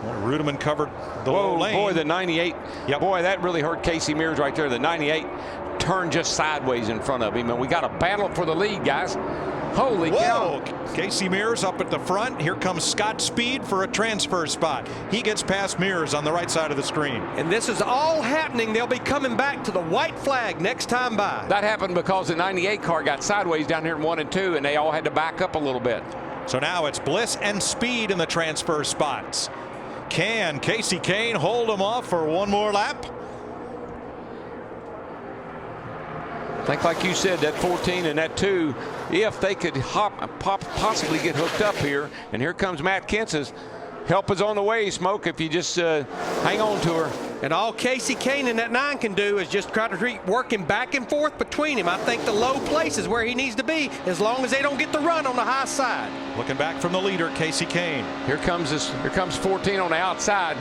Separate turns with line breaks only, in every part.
Well, Rudeman covered the low lane.
Boy, the 98.
Yep.
Boy, that really hurt Casey Mears right there. The 98 turned just sideways in front of him, and we got a battle for the lead, guys. Holy cow.
Casey Mears up at the front. Here comes Scott Speed for a transfer spot. He gets past Mears on the right side of the screen.
And this is all happening. They'll be coming back to the white flag next time by.
That happened because the 98 car got sideways down here in 1 and 2, and they all had to back up a little bit.
So now it's Bliss and Speed in the transfer spots. Can Casey Kane hold them off for one more lap?
I think, like you said, that 14 and that 2, if they could possibly get hooked up here. And here comes Matt Kentz's. Help is on the way, Smoke, if you just hang on to her.
And all Casey Kane in that 9 can do is just try to keep working back and forth between him. I think the low place is where he needs to be, as long as they don't get the run on the high side.
Looking back from the leader, Casey Kane.
Here comes 14 on the outside.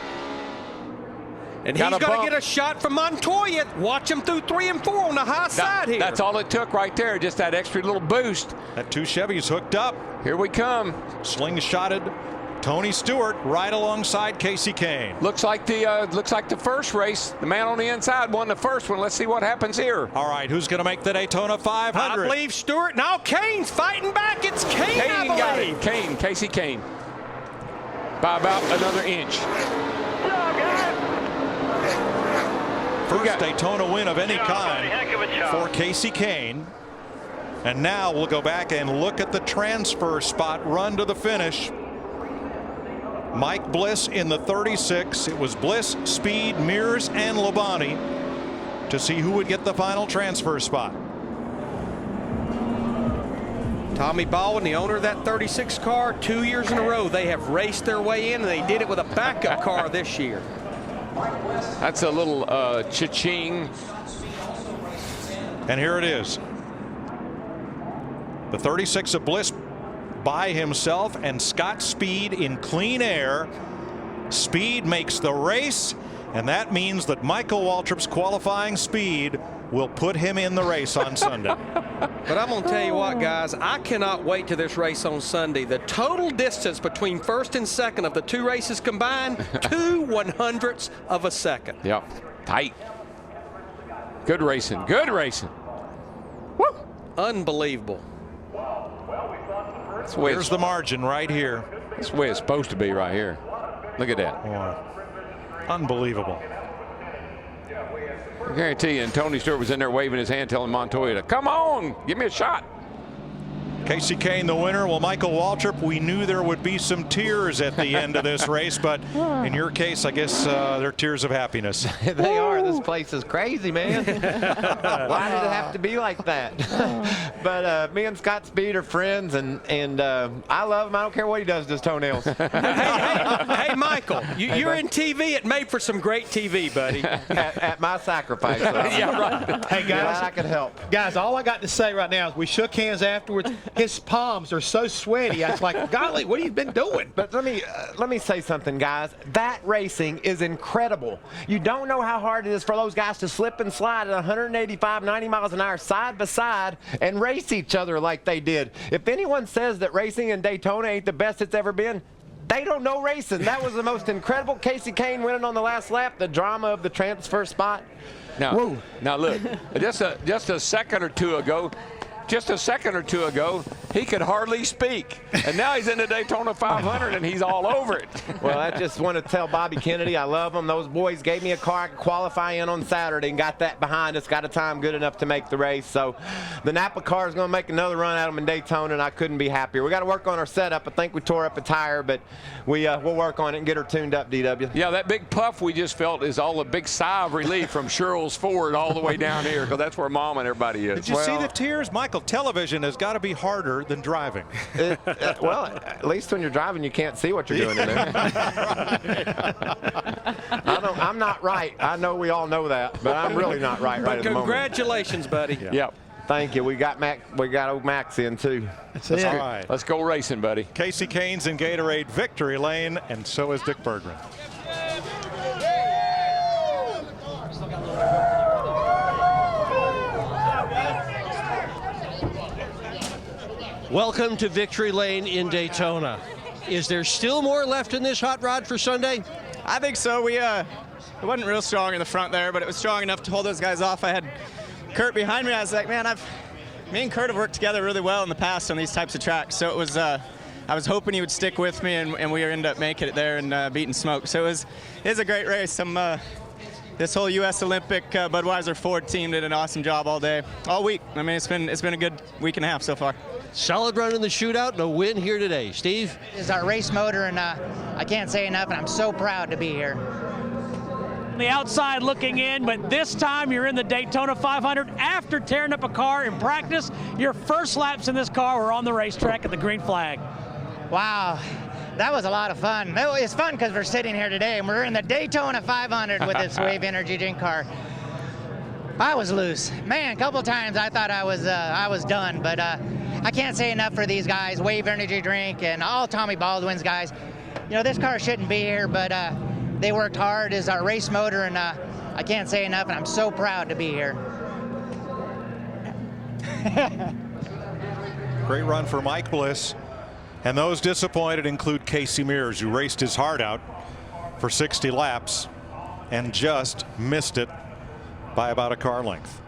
And he's going to get a shot from Montoya. Watch him through 3 and 4 on the high side here.
That's all it took right there, just that extra little boost.
That 2 Chevys hooked up.
Here we come.
Slingshotted Tony Stewart right alongside Casey Kane.
Looks like the first race. The man on the inside won the first one. Let's see what happens here.
All right, who's going to make the Daytona 500?
I believe Stewart. Now Kane's fighting back. It's Kane.
Kane got it. Casey Kane. By about another inch.
First Daytona win of any kind for Casey Kane. And now we'll go back and look at the transfer spot run to the finish. Mike Bliss in the 36. It was Bliss, Speed, Mears, and Labonte to see who would get the final transfer spot.
Tommy Baldwin, the owner of that 36 car, 2 years in a row, they have raced their way in, and they did it with a backup car this year.
That's a little cha-ching.
And here it is. The 36 of Bliss by himself and Scott Speed in clean air. Speed makes the race, and that means that Michael Waltrip's qualifying speed will put him in the race on Sunday.
But I'm going to tell you what, guys, I cannot wait to this race on Sunday. The total distance between first and second of the 2 races combined, 2 100ths of a second.
Yep, tight. Good racing, good racing. Woo!
Unbelievable.
Here's the margin right here.
That's the way it's supposed to be right here. Look at that.
Wow. Unbelievable.
I guarantee you, and Tony Stewart was in there waving his hand, telling Montoya to come on, give me a shot.
Casey Kane the winner. Well, Michael Waltrip, we knew there would be some tears at the end of this race, but in your case, I guess they're tears of happiness.
They are. This place is crazy, man. Why did it have to be like that? But me and Scott Speed are friends, and I love him. I don't care what he does to his toenails.
Hey, Michael, you're in TV. It made for some great TV, buddy.
At my sacrifice.
Yeah, right.
Hey, guys.
I could help.
Guys, all I got to say right now is we shook hands afterwards. His palms are so sweaty. I was like, golly, what have you been doing?
But let me say something, guys. That racing is incredible. You don't know how hard it is for those guys to slip and slide at 185, 90 miles an hour side by side and race each other like they did. If anyone says that racing in Daytona ain't the best it's ever been, they don't know racing. That was the most incredible. Casey Kane winning on the last lap, the drama of the transfer spot.
Now look, just a second or two ago, he could hardly speak. And now he's in the Daytona 500, and he's all over it.
Well, I just want to tell Bobby Kennedy I love him. Those boys gave me a car I could qualify in on Saturday and got that behind us, got a time good enough to make the race. So the Napa car is going to make another run at them in Daytona, and I couldn't be happier. We got to work on our setup. I think we tore up a tire, but we'll work on it and get her tuned up, DW.
Yeah, that big puff we just felt is all a big sigh of relief from Sherrills Ford all the way down here, because that's where Mom and everybody is.
Did you see the tears? Michael, television has got to be harder than driving.
Well, at least when you're driving, you can't see what you're doing in there. I'm not right. I know we all know that, but I'm really not right at the moment.
Congratulations, buddy.
Yeah. Yep.
Thank you. We got old Max in too.
That's all right.
Let's go racing, buddy.
Casey Kane's in Gatorade victory lane, and so is Dick Berggren.
Welcome to Victory Lane in Daytona.
Is there still more left in this hot rod for Sunday?
I think so. It wasn't real strong in the front there, but it was strong enough to hold those guys off. I had Kurt behind me. I was like, man, me and Kurt have worked together really well in the past on these types of tracks. So it was, I was hoping he would stick with me, and we ended up making it there and beating Smoke. So it was a great race. This whole U.S. Olympic Budweiser Ford team did an awesome job all day, all week. I mean, it's been a good week and a half so far.
Solid run in the shootout and a win here today. Steve?
It's our race motor, and I can't say enough, and I'm so proud to be here.
The outside looking in, but this time you're in the Daytona 500 after tearing up a car in practice. Your first laps in this car were on the racetrack at the green flag.
Wow, that was a lot of fun. It's fun because we're sitting here today and we're in the Daytona 500 with this Wave Energy drink car. I was loose, man. A couple times I thought I was done, but I can't say enough for these guys, Wave Energy drink and all Tommy Baldwin's guys. You know, this car shouldn't be here, but they worked hard as our race motor, and I can't say enough, and I'm so proud to be here.
Great run for Mike Bliss. And those disappointed include Casey Mears, who raced his heart out for 60 laps and just missed it by about a car length.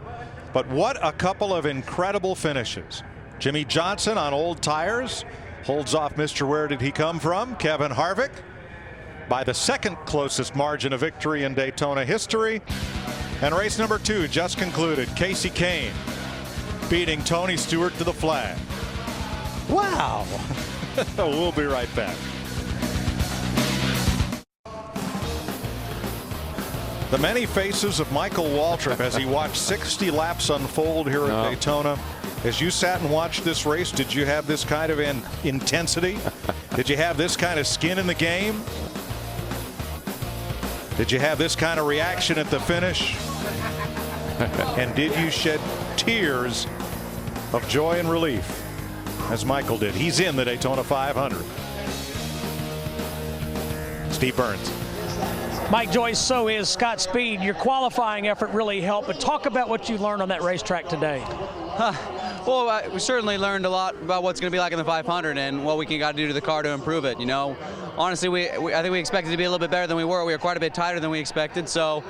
But what a couple of incredible finishes. Jimmy Johnson on old tires holds off Mr. Where Did He Come From, Kevin Harvick, by the second closest margin of victory in Daytona history. And race number 2 just concluded. Casey Kane beating Tony Stewart to the flag. Wow. We'll be right back. The many faces of Michael Waltrip as he watched 60 laps unfold here at Daytona. As you sat and watched this race, did you have this kind of intensity? Did you have this kind of skin in the game? Did you have this kind of reaction at the finish? And did you shed tears of joy and relief as Michael did? He's in the Daytona 500. Steve Burns.
Mike Joyce, so is Scott Speed. Your qualifying effort really helped, but talk about what you learned on that racetrack today.
Well, we certainly learned a lot about what's going to be like in the 500 and what we got to do to the car to improve it. You know, honestly, I think we expected to be a little bit better than we were. We were quite a bit tighter than we expected, so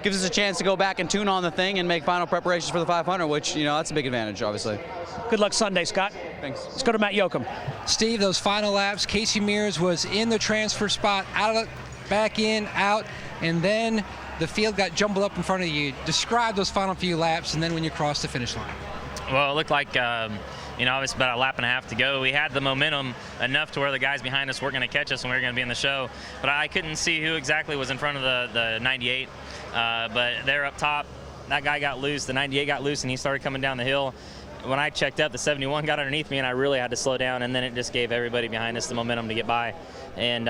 gives us a chance to go back and tune on the thing and make final preparations for the 500, which, you know, that's a big advantage, obviously.
Good luck Sunday, Scott.
Thanks.
Let's go to Matt Yoakum.
Steve, those final laps, Casey Mears was in the transfer spot, out of the, back in, out, and then the field got jumbled up in front of you. Describe those final few laps and then when you crossed the finish line.
Well, it looked like, you know, it was about a lap and a half to go. We had the momentum enough to where the guys behind us weren't going to catch us and we were going to be in the show. But I couldn't see who exactly was in front of the 98. But they're up top. That guy got loose. The 98 got loose, and he started coming down the hill. When I checked up, the 71 got underneath me, and I really had to slow down. And then it just gave everybody behind us the momentum to get by. And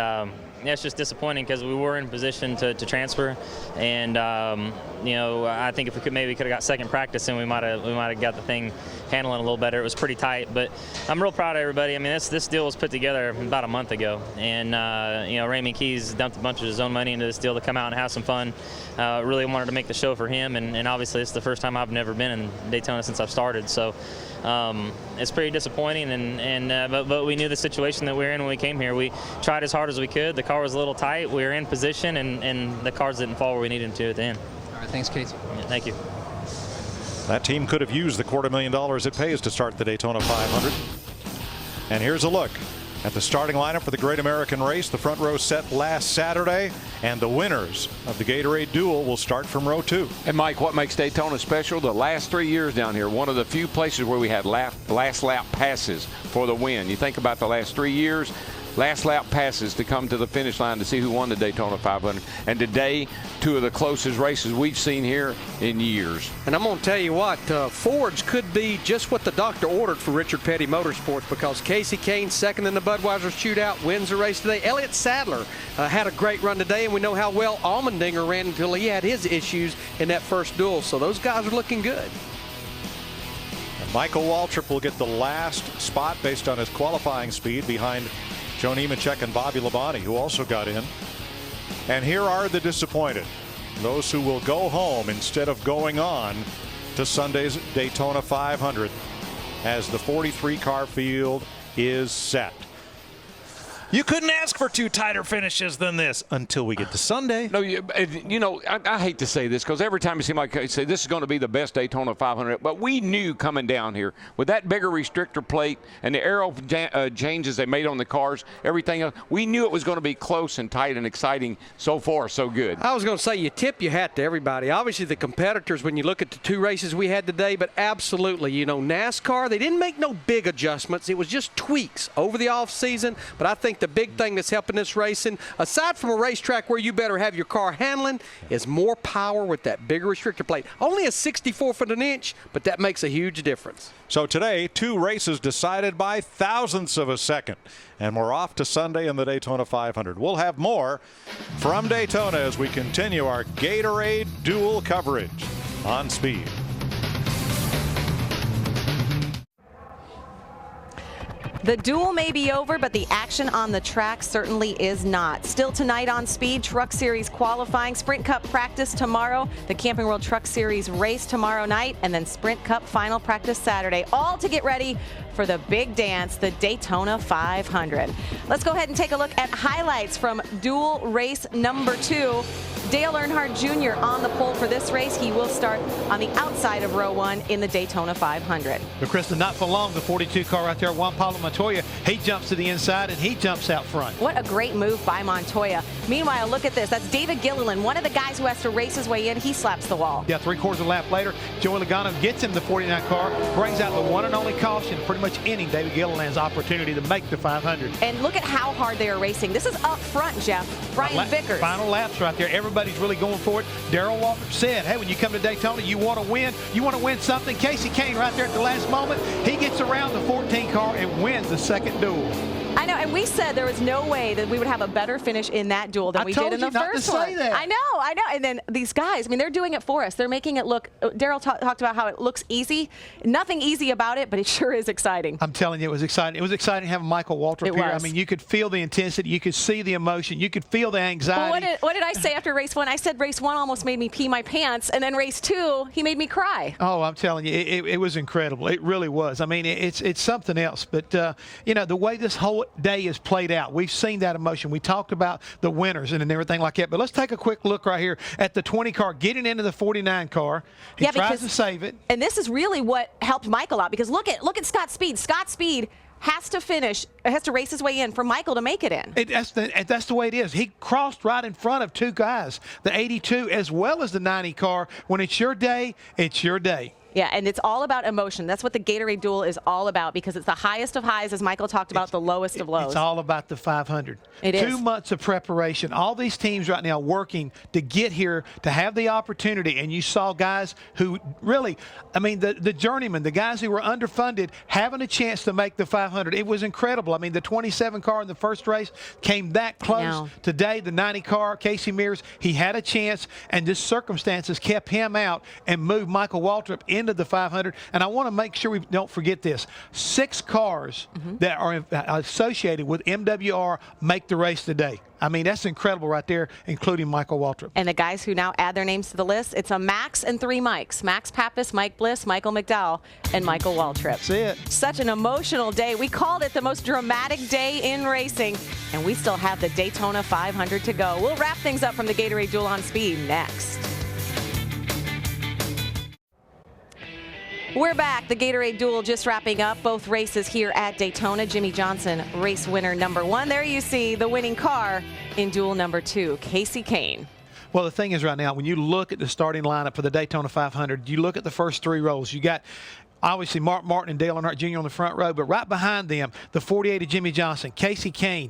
yeah, it's just disappointing because we were in position to transfer. And you know, I think if we could have got second practice, and we might have got the thing handling a little better. It was pretty tight, but I'm real proud of everybody. I mean, this deal was put together about a month ago, and you know, Raymond Keys dumped a bunch of his own money into this deal to come out and have some fun. Really wanted to make the show for him, and obviously it's the first time I've never been in Daytona since I've started. So it's pretty disappointing, but we knew the situation that we were in when we came here. We tried as hard as we could. The car was a little tight. We were in position, and the cars didn't fall where we needed them to at the end.
All right, thanks, Casey.
Yeah, thank you.
That team could have used the $250,000 it pays to start the Daytona 500. And here's a look at the starting lineup for the Great American Race. The front row set last Saturday, and the winners of the Gatorade Duel will start from row 2.
And Mike, what makes Daytona special? The last 3 years down here, one of the few places where we had last lap passes for the win. You think about the last 3 years, last lap passes to come to the finish line to see who won the Daytona 500. And today, two of the closest races we've seen here in years.
And I'm going to tell you what, Fords could be just what the doctor ordered for Richard Petty Motorsports, because Casey Kane, second in the Budweiser shootout, wins the race today. Elliott Sadler had a great run today, and we know how well Allmendinger ran until he had his issues in that first duel. So those guys are looking good.
And Michael Waltrip will get the last spot based on his qualifying speed behind Joe Nemechek and Bobby Labonte, who also got in. And here are the disappointed, those who will go home instead of going on to Sunday's Daytona 500 as the 43 car field is set. You couldn't ask for 2 tighter finishes than this until we get to Sunday.
No, you know, I hate to say this because every time it seems like I say this is going to be the best Daytona 500, but we knew coming down here with that bigger restrictor plate and the aero changes they made on the cars, everything else, we knew it was going to be close and tight and exciting. So far, so good.
I was going to say you tip your hat to everybody. Obviously, the competitors when you look at the 2 races we had today, but absolutely, you know, NASCAR, they didn't make no big adjustments. It was just tweaks over the off season, but I think the big thing that's helping this racing, aside from a racetrack where you better have your car handling, is more power with that bigger restrictor plate. Only a 64th of an inch, but that makes a huge difference.
So today, 2 races decided by thousandths of a second. And we're off to Sunday in the Daytona 500. We'll have more from Daytona as we continue our Gatorade Duel coverage on Speed.
The duel may be over, but the action on the track certainly is not. Still tonight on Speed, Truck Series qualifying, Sprint Cup practice tomorrow, the Camping World Truck Series race tomorrow night, and then Sprint Cup final practice Saturday, all to get ready for the big dance, the Daytona 500. Let's go ahead and take a look at highlights from Duel race number 2. Dale Earnhardt Jr. on the pole for this race. He will start on the outside of row 1 in the Daytona 500.
But Krista, not for long, the 42 car right there, Juan Pablo Montoya, he jumps to the inside and he jumps out front.
What a great move by Montoya. Meanwhile, look at this. That's David Gilliland, one of the guys who has to race his way in. He slaps the wall.
Yeah, 3/4 of a lap later, Joey Logano gets him the 49 car, brings out the one and only caution, pretty much ending David Gilliland's opportunity to make the 500.
And look at how hard they are racing. This is up front, Jeff. Brian Vickers.
Final laps right there. Everybody's really going for it. Darrell Waltrip said, hey, when you come to Daytona, you want to win. You want to win something. Casey Kane right there at the last moment. He gets around the 14 car and wins the second duel.
I know, and we said there was no way that we would have a better finish in that duel than we did in the first one. I know. And then these guys, I mean, they're doing it for us. They're making it look, Darrell talked about how it looks easy. Nothing easy about it, but it sure is exciting.
I'm telling you, it was exciting. It was exciting having Michael Waltrip here. I mean, you could feel the intensity. You could see the emotion. You could feel the anxiety.
Well, what did I say after race 1? I said race 1 almost made me pee my pants, and then race 2, he made me cry.
Oh, I'm telling you, it was incredible. It really was. I mean, it's something else. But, you know, the way this whole day is played out, we've seen that emotion. We talked about the winners and everything like that. But let's take a quick look right here at the 20 car getting into the 49 car. He tries to save it.
And this is really what helped Michael out, because look at Scott Speed. Scott Speed has to race his way in for Michael to make it in.
That's the way it is. He crossed right in front of 2 guys, the 82 as well as the 90 car. When it's your day, it's your day.
Yeah, and it's all about emotion. That's what the Gatorade Duel is all about, because it's the highest of highs, as Michael talked about, the lowest of lows.
It's all about the 500.
It is.
2 months of preparation. All these teams right now working to get here, to have the opportunity. And you saw guys who really, I mean, the journeymen, the guys who were underfunded, having a chance to make the 500. It was incredible. I mean, the 27 car in the first race came that close. Today, the 90 car, Casey Mears, he had a chance, and just circumstances kept him out and moved Michael Waltrip into the 500. And I want to make sure we don't forget this. 6 cars that are associated with MWR make the race today. I mean, that's incredible right there, including Michael Waltrip.
And the guys who now add their names to the list, it's a Max and 3 Mikes. Max Pappas, Mike Bliss, Michael McDowell, and Michael Waltrip.
That's it.
Such an emotional day. We called it the most dramatic day in racing, and we still have the Daytona 500 to go. We'll wrap things up from the Gatorade Duel on Speed next. We're back. The Gatorade Duel just wrapping up both races here at Daytona. Jimmy Johnson, race winner number 1. There you see the winning car in Duel number 2, Casey Kane.
Well, the thing is right now, when you look at the starting lineup for the Daytona 500, you look at the first 3 rows. You got obviously Mark Martin and Dale Earnhardt Jr. on the front row, but right behind them, the 48 of Jimmy Johnson, Casey Kane,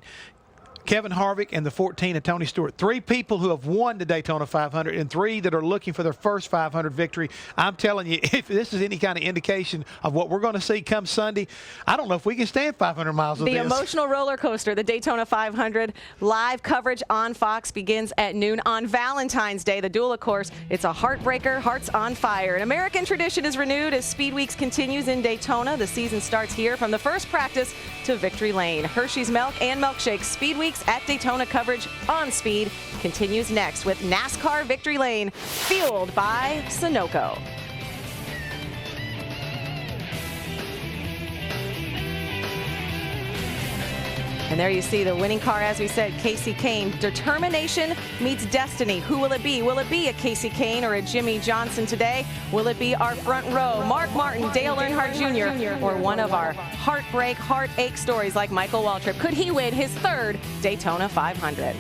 Kevin Harvick, and the 14 of Tony Stewart. 3 people who have won the Daytona 500 and 3 that are looking for their first 500 victory. I'm telling you, if this is any kind of indication of what we're going to see come Sunday, I don't know if we can stand 500 miles of this.
The emotional roller coaster, the Daytona 500. Live coverage on Fox begins at noon on Valentine's Day. The Duel, of course, it's a heartbreaker, hearts on fire. An American tradition is renewed as Speed Weeks continues in Daytona. The season starts here from the first practice to Victory Lane. Hershey's Milk and Milkshake Speed Weeks at Daytona coverage on Speed continues next with NASCAR Victory Lane, fueled by Sunoco. And And there you see the winning car, as we said, Casey Kane. Determination meets destiny. Who will it be? Will it be a Casey Kane or a Jimmy Johnson today? Will it be our front row, Mark Martin, Dale Earnhardt Jr., or one of our heartbreak, heartache stories like Michael Waltrip? Could he win his 3rd Daytona 500?